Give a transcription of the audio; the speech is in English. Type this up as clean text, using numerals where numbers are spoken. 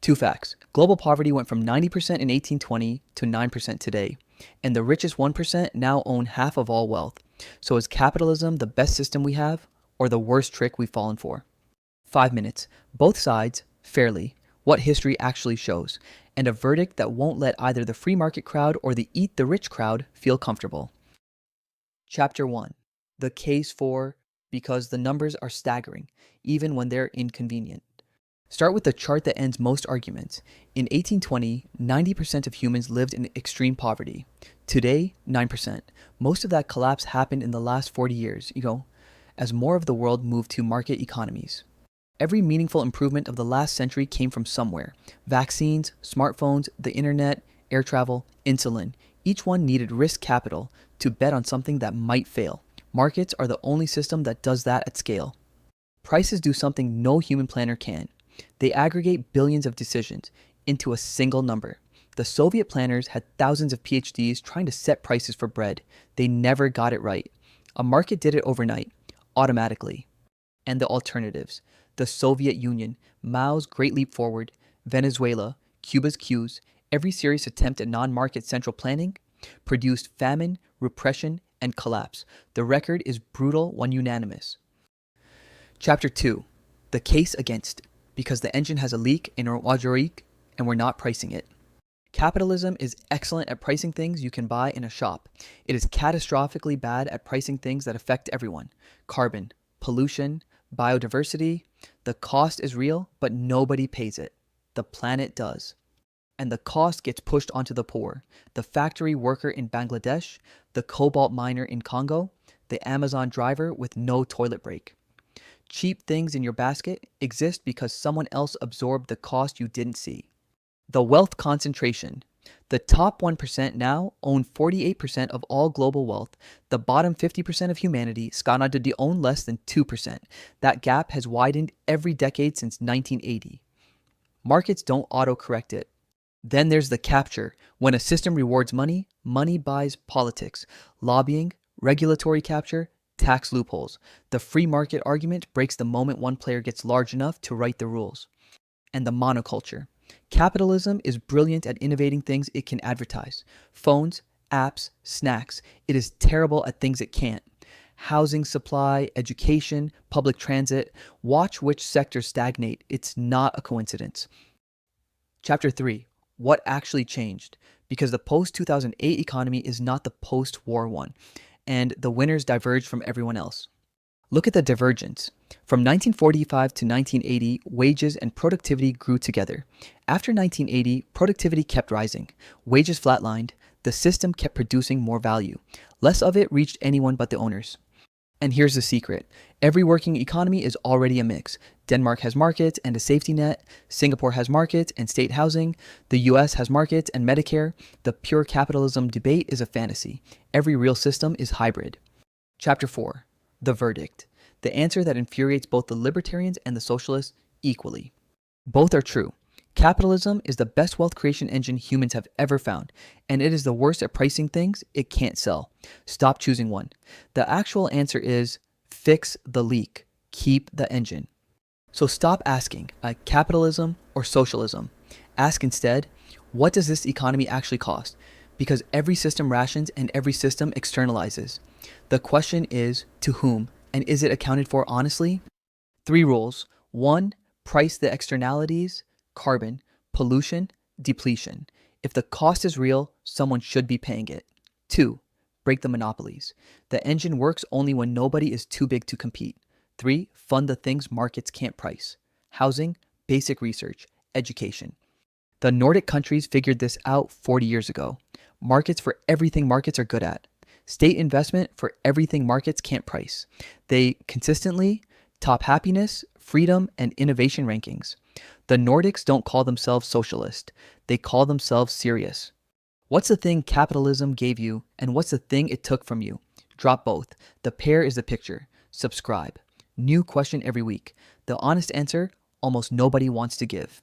Two facts. Global poverty went from 90% in 1820 to 9% today, and the richest 1% now own half of all wealth. So is capitalism the best system we have, or the worst trick we've fallen for? 5 minutes. Both sides, fairly, what history actually shows, and a verdict that won't let either the free market crowd or the eat the rich crowd feel comfortable. Chapter 1. The case for because the numbers are staggering, even when they're inconvenient. Start with the chart that ends most arguments. In 1820, 90% of humans lived in extreme poverty. Today, 9%. Most of that collapse happened in the last 40 years, as more of the world moved to market economies. Every meaningful improvement of the last century came from somewhere. Vaccines, smartphones, the internet, air travel, insulin. Each one needed risk capital to bet on something that might fail. Markets are the only system that does that at scale. Prices do something no human planner can. They aggregate billions of decisions into a single number. The Soviet planners had thousands of PhDs trying to set prices for bread. They never got it right. A market did it overnight, automatically. And the alternatives. The Soviet Union, Mao's Great Leap Forward, Venezuela, Cuba's Qs, every serious attempt at non-market central planning produced famine, repression, and collapse. The record is brutal when unanimous. Chapter 2. The case against. Because the engine has a leak in our hydraulic and we're not pricing it. Capitalism is excellent at pricing things you can buy in a shop. It is catastrophically bad at pricing things that affect everyone. Carbon, pollution, biodiversity. The cost is real, but nobody pays it. The planet does. And the cost gets pushed onto the poor. The factory worker in Bangladesh, the cobalt miner in Congo, the Amazon driver with no toilet break. Cheap things in your basket exist because someone else absorbed the cost you didn't see. The wealth concentration. The top 1% now own 48% of all global wealth. The bottom 50% of humanity skånade to own less than 2%. That gap has widened every decade since 1980. Markets don't auto-correct it. Then there's the capture. When a system rewards money, money buys politics, lobbying, regulatory capture, tax loopholes. The free market argument breaks the moment one player gets large enough to write the rules. And the monoculture. Capitalism is brilliant at innovating things it can advertise. Phones, apps, snacks. It is terrible at things it can't. Housing supply, education, public transit. Watch which sectors stagnate. It's not a coincidence. Chapter 3. What actually changed? Because the post-2008 economy is not the post-war one, and the winners diverged from everyone else. Look at the divergence. From 1945 to 1980, wages and productivity grew together. After 1980, productivity kept rising. Wages flatlined. The system kept producing more value. Less of it reached anyone but the owners. And here's the secret. Every working economy is already a mix. Denmark has markets and a safety net. Singapore has markets and state housing. The US has markets and Medicare. The pure capitalism debate is a fantasy. Every real system is hybrid. Chapter 4. The verdict. The answer that infuriates both the libertarians and the socialists equally. Both are true. Capitalism is the best wealth creation engine humans have ever found, and it is the worst at pricing things it can't sell. Stop choosing one. The actual answer is fix the leak. Keep the engine. So stop asking, capitalism or socialism. Ask instead, what does this economy actually cost? Because every system rations and every system externalizes. The question is, to whom? And is it accounted for honestly? 3 rules. 1. Price the externalities. Carbon, pollution, depletion. If the cost is real, someone should be paying it. 2. Break the monopolies. The engine works only when nobody is too big to compete. 3. Fund the things markets can't price. Housing, basic research, education. The Nordic countries figured this out 40 years ago. Markets for everything markets are good at. State investment for everything markets can't price. They consistently top happiness, freedom, and innovation rankings. The Nordics don't call themselves socialist. They call themselves serious. What's the thing capitalism gave you, and what's the thing it took from you? Drop both. The pair is the picture. Subscribe. New question every week. The honest answer almost nobody wants to give.